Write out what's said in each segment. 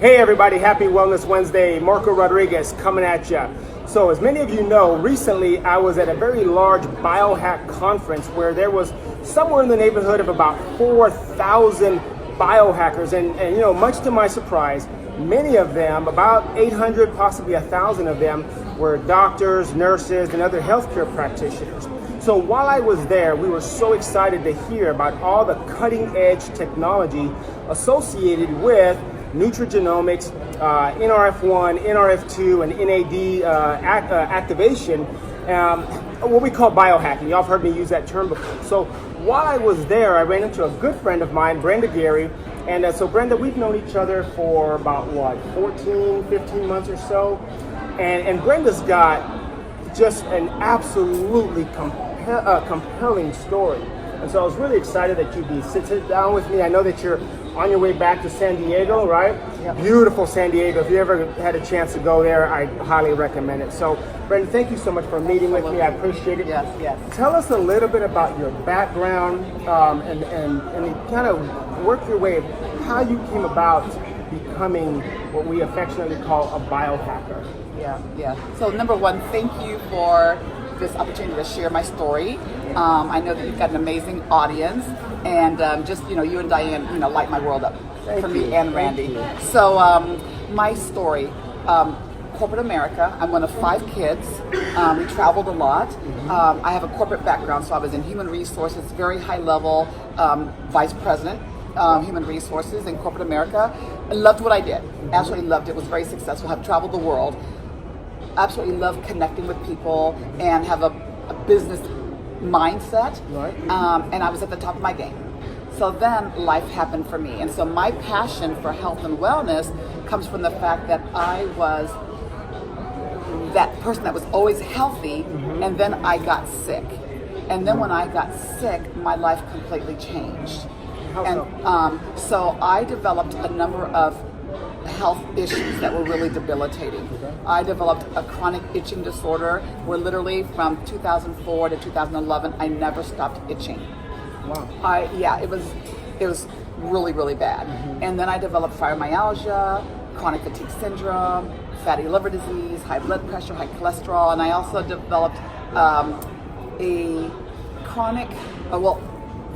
Hey everybody, happy Wellness Wednesday. Marco Rodriguez coming at you. So as many of you know, recently I was at a very large biohack conference where there was somewhere in the neighborhood of about 4,000 biohackers. And you know, much to my surprise, many of them, about 800, possibly 1,000 of them, were doctors, nurses, and other healthcare practitioners. So while I was there, we were so excited to hear about all the cutting edge technology associated with nutrigenomics, NRF1, NRF2, and NAD activation, what we call biohacking. Y'all have heard me use that term before. So while I was there, I ran into a good friend of mine, Brenda Geary. And so Brenda, we've known each other for about, 14, 15 months or so. And Brenda's got just an absolutely compelling story. And so I was really excited that you'd be sit down with me. I know that you're on your way back to San Diego, right? Yep. Beautiful San Diego. If you ever had a chance to go there, I highly recommend it. So, Brenda, thank you so much for meeting with me. I appreciate it. Yes. Tell us a little bit about your background and kind of work your way of how you came about becoming what we affectionately call a biohacker. Yeah. So number one, thank you for this opportunity to share my story. I know that you've got an amazing audience, and you and Diane, light my world up for me and Randy. So my story, corporate America. I'm one of 5 kids. We traveled a lot. I have a corporate background, so I was in human resources, very high level, vice president. Human resources in corporate America. I loved what I did. Absolutely loved it. Was very successful. Have traveled the world. Absolutely love connecting with people and have a business mindset. Right. And I was at the top of my game. So then life happened for me. And so my passion for health and wellness comes from the fact that I was that person that was always healthy, and then I got sick. And then when I got sick, my life completely changed. So I developed a number of health issues that were really debilitating. Okay. I developed a chronic itching disorder where literally from 2004 to 2011 I never stopped itching. Wow. It was really, really bad. And then I developed fibromyalgia, chronic fatigue syndrome, fatty liver disease, high blood pressure, high cholesterol, and I also developed a chronic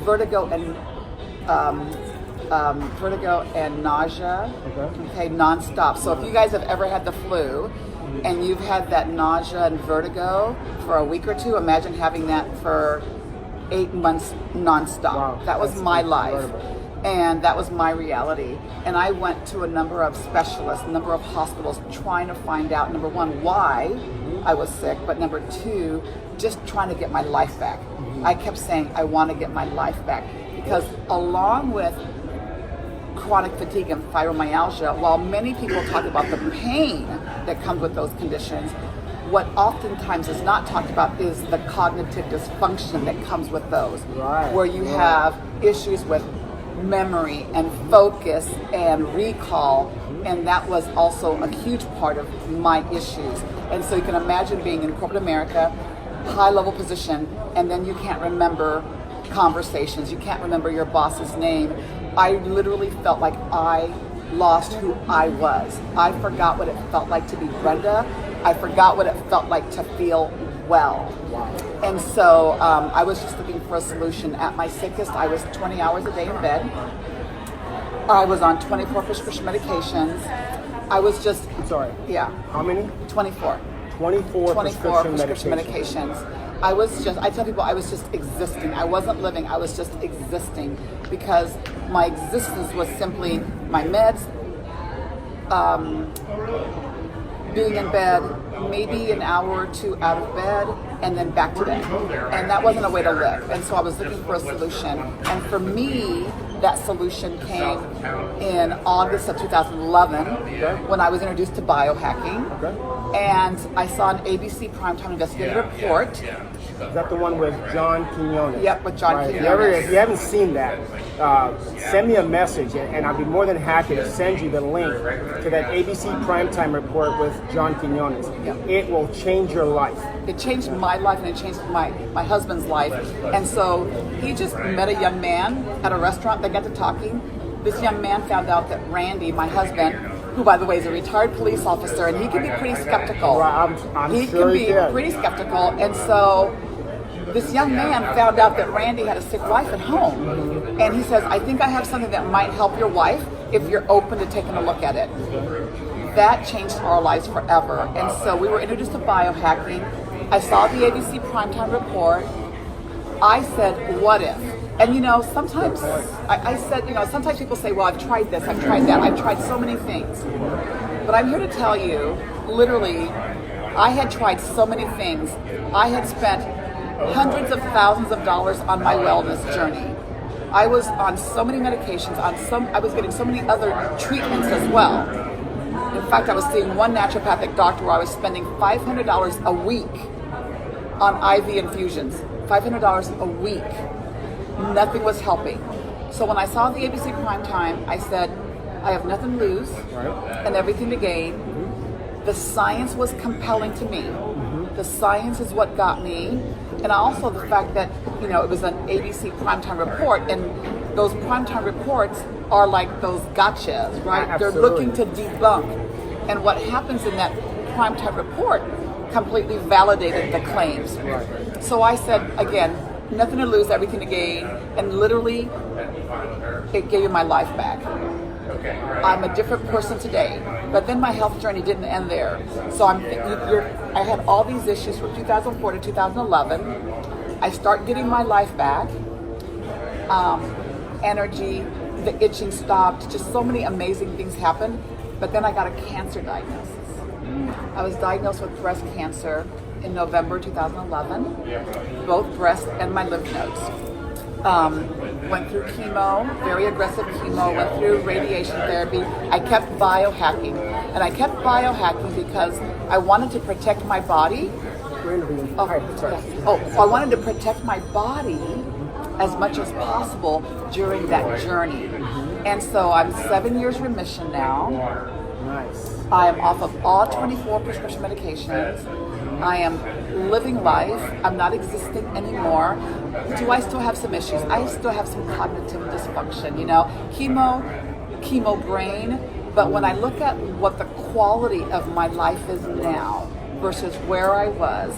vertigo and nausea, okay, nonstop. So if you guys have ever had the flu and you've had that nausea and vertigo for a week or two, imagine having that for 8 months nonstop. Wow, that was my life. Incredible. And that was my reality. And I went to a number of specialists, a number of hospitals, trying to find out, number one, why I was sick, but number two, just trying to get my life back. I kept saying, I want to get my life back. Because along with chronic fatigue and fibromyalgia, while many people talk about the pain that comes with those conditions, what oftentimes is not talked about is the cognitive dysfunction that comes with those. Right. Where you have issues with memory and focus and recall, and that was also a huge part of my issues. And so you can imagine being in corporate America, high level position, and then you can't remember conversations, you can't remember your boss's name. I literally felt like I lost who I was. I forgot what it felt like to be Brenda. I forgot what it felt like to feel well. Wow. And so I was just looking for a solution. At my sickest, I was 20 hours a day in bed. I was on 24 prescription medications. I was just... Sorry. Yeah. How many? 24. 24 prescription medications. I tell people I was just existing. I wasn't living, I was just existing, because my existence was simply my meds, being in bed, maybe an hour or two out of bed, and then back to bed. And that wasn't a way to live. And so I was looking for a solution. And for me, that solution came in August of 2011 when I was introduced to biohacking. And I saw an ABC Primetime Investigative Report. Is that the one with John Quinones? Yep, with John Quinones. If you haven't seen that, send me a message and I'll be more than happy to send you the link to that ABC Primetime Report with John Quinones. Yep. It will change your life. It changed my life and it changed my husband's life. And so he just met a young man at a restaurant. They got to talking. This young man found out that Randy, my husband, who, by the way, is a retired police officer, and he can be pretty skeptical. I'm he sure can be pretty skeptical, and so this young man found out that Randy had a sick wife at home, and he says, I think I have something that might help your wife if you're open to taking a look at it. That changed our lives forever, and so we were introduced to biohacking. I saw the ABC Primetime Report. I said, what if? And sometimes I said, sometimes people say, well, I've tried this, I've tried that, I've tried so many things. But I'm here to tell you, literally, I had tried so many things. I had spent hundreds of thousands of dollars on my wellness journey. I was on so many medications, I was getting so many other treatments as well. In fact, I was seeing one naturopathic doctor where I was spending $500 a week on IV infusions. $500 a week. Nothing was helping. So when I saw the ABC Primetime, I said, I have nothing to lose and everything to gain. The science was compelling to me. The science is what got me. And also the fact that, it was an ABC Primetime Report, and those Primetime Reports are like those gotchas, right? Absolutely. They're looking to debunk. And what happens in that Primetime Report completely validated the claims. Right. So I said, again, nothing to lose, everything to gain, and literally, it gave me my life back. I'm a different person today, but then my health journey didn't end there. So I had all these issues from 2004 to 2011. I start getting my life back. Energy, the itching stopped, just so many amazing things happened. But then I got a cancer diagnosis. I was diagnosed with breast cancer in November 2011, both breast and my lymph nodes. Went through chemo, very aggressive chemo, went through radiation therapy. I kept biohacking, and I kept biohacking because I wanted to protect my body. I wanted to protect my body as much as possible during that journey. And so I'm 7 years remission now. Nice. I am off of all 24 prescription medications. I am living life. I'm not existing anymore. Do I still have some issues? I still have some cognitive dysfunction, chemo brain. But when I look at what the quality of my life is now versus where I was,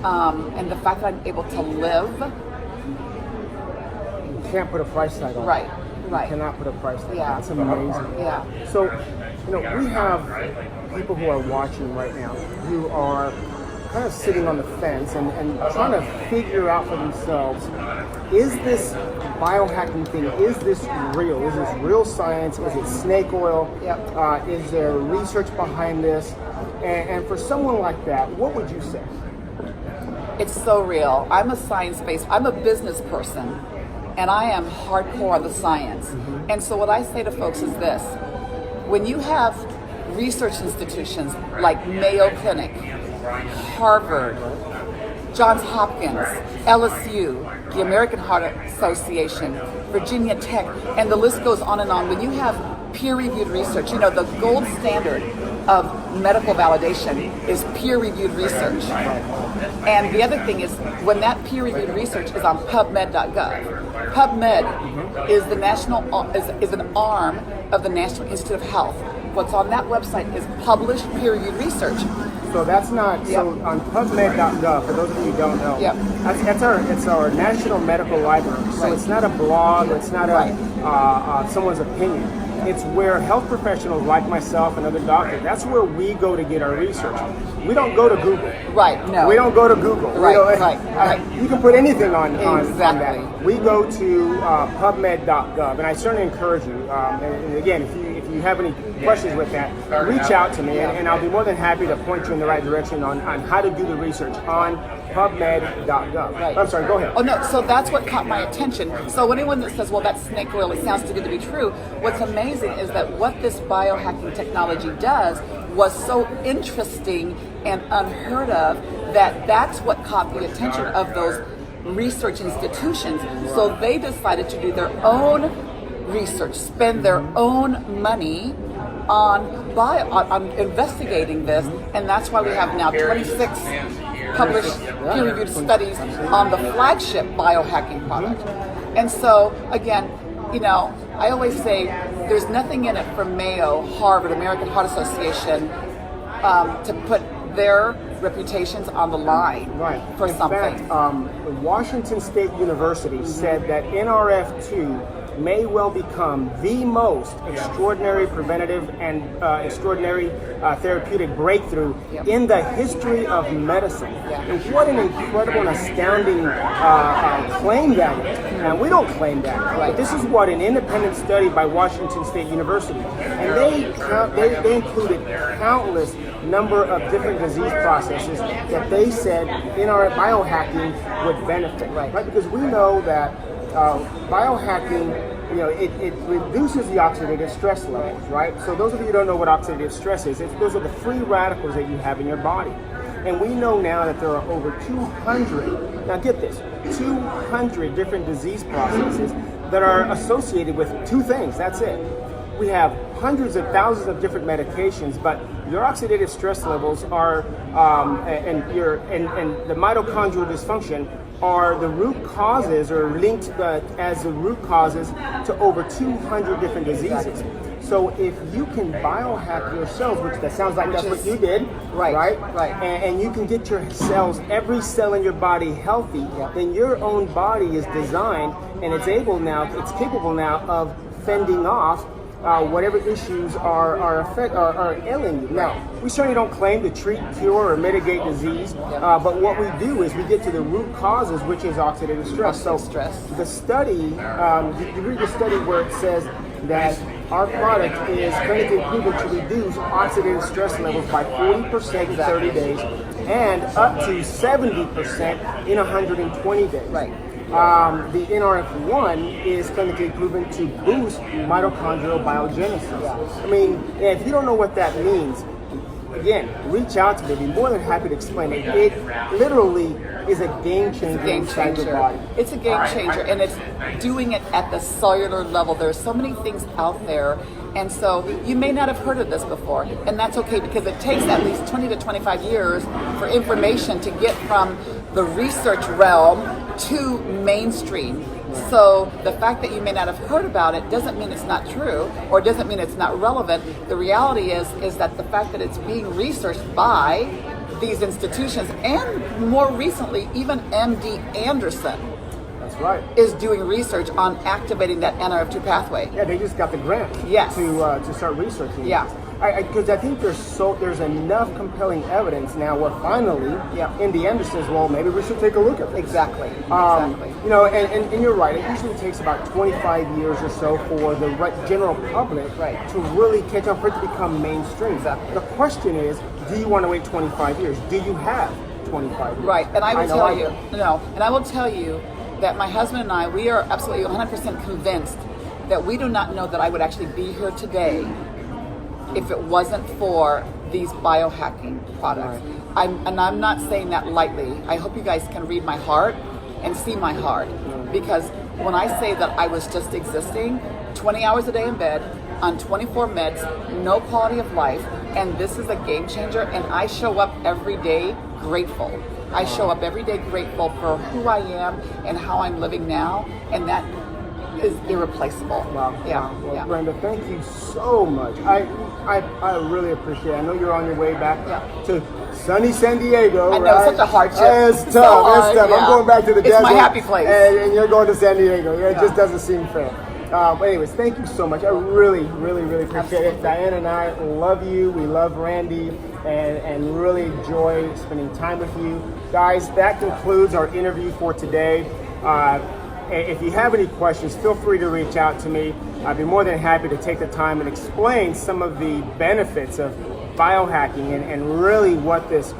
and the fact that I'm able to live. You can't put a price tag on it. Right. You cannot put a price tag on it. Yeah. That's amazing. Yeah. So, we have people who are watching right now who are kind of sitting on the fence and trying to figure out for themselves, is this biohacking thing, is this real? Is this real science? Is it snake oil? Yep. Is there research behind this? And for someone like that, what would you say? It's so real. I'm a business person, and I am hardcore on the science. And so what I say to folks is this: when you have research institutions like Mayo Clinic, Harvard, Johns Hopkins, LSU, the American Heart Association, Virginia Tech, and the list goes on and on. When you have peer-reviewed research, the gold standard of medical validation is peer-reviewed research. And the other thing is, when that peer-reviewed research is on PubMed.gov, PubMed is the is an arm of the National Institute of Health. What's on that website is published peer-reviewed research. So that's not, so on PubMed.gov, for those of you who don't know, it's our national medical library. So it's not a blog, it's not someone's opinion. It's where health professionals like myself and other doctors, that's where we go to get our research. We don't go to Google. Right, no. We don't go to Google. Right. You can put anything on Exactly. that. We go to PubMed.gov, and I certainly encourage you, and again, if you have any questions with that, reach out to me, and I'll be more than happy to point you in the right direction on how to do the research on PubMed.gov. Right. I'm sorry, go ahead. Oh no, so that's what caught my attention. So anyone that says, well, that's snake oil, it sounds too good to be true, what's amazing is that what this biohacking technology does was so interesting and unheard of that that's what caught the attention of those research institutions. So they decided to do their own research, spend their own money on investigating this, and that's why we have now 26 published peer-reviewed studies on the flagship biohacking product. And so, again, I always say there's nothing in it for Mayo, Harvard, American Heart Association to put their reputations on the line for in something. Fact, Washington State University said that NRF2 may well become the most extraordinary preventative and extraordinary therapeutic breakthrough in the history of medicine. And what an incredible and astounding claim that is. And we don't claim that. But this is what an independent study by Washington State University. And they included countless number of different disease processes that they said in our biohacking would benefit. Right? Because we know that biohacking, it reduces the oxidative stress levels, right? So those of you who don't know what oxidative stress is, those are the free radicals that you have in your body. And we know now that there are over 200, now get this, 200 different disease processes that are associated with two things, that's it. We have hundreds of thousands of different medications, but your oxidative stress levels are, and the mitochondrial dysfunction are the root causes, or linked as the root causes to over 200 different diseases. So if you can biohack your cells, which that sounds like that's what you did, right? And you can get your cells, every cell in your body healthy, then your own body is designed and it's capable now of fending off whatever issues are ailing you. Now, we certainly don't claim to treat, cure, or mitigate disease, but what we do is we get to the root causes, which is oxidative stress. The study, you read the study where it says that our product is clinically proven to reduce oxidative stress levels by 40% in 30 days and up to 70% in 120 days. The NRF1 is clinically proven to boost mitochondrial biogenesis. I mean, if you don't know what that means, again, reach out to me. I'd be more than happy to explain it. It literally is a game changer inside your body. It's a game changer, and it's doing it at the cellular level. There's so many things out there, and so you may not have heard of this before, and that's okay, because it takes at least 20 to 25 years for information to get from the research realm to mainstream. So the fact that you may not have heard about it doesn't mean it's not true, or doesn't mean it's not relevant. The reality is that the fact that it's being researched by these institutions, and more recently even MD Anderson, that's right, is doing research on activating that NRF2 pathway. Yeah, they just got the grant to start researching. Because I think there's enough compelling evidence now where finally MD Anderson says, well, maybe we should take a look at this. Exactly. And you're right. It usually takes about 25 years or so for the general public to really catch on, for it to become mainstream. Exactly. The question is, do you want to wait 25 years? Do you have 25 years? Right. And I will tell you that my husband and I, we are absolutely 100% convinced that we do not know that I would actually be here today if it wasn't for these biohacking products. I'm not saying that lightly. I hope you guys can read my heart and see my heart, because when I say that I was just existing 20 hours a day in bed on 24 meds, no quality of life, and this is a game changer, and I show up every day grateful. I show up every day grateful for who I am and how I'm living now, and that is irreplaceable. Well, Brenda, thank you so much. I really appreciate it. I know you're on your way back to sunny San Diego. I know, it's such a hardship. It's tough. It's tough. I'm going back to the desert. It's my happy place. And you're going to San Diego. It just doesn't seem fair. But anyways, thank you so much. I really, really, really appreciate it. Diane and I love you. We love Randy, and really enjoy spending time with you. Guys, that concludes our interview for today. If you have any questions, feel free to reach out to me. I'd be more than happy to take the time and explain some of the benefits of biohacking and really what this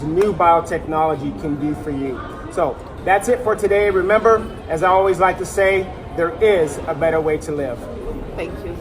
new biotechnology can do for you. So that's it for today. Remember, as I always like to say, there is a better way to live. Thank you.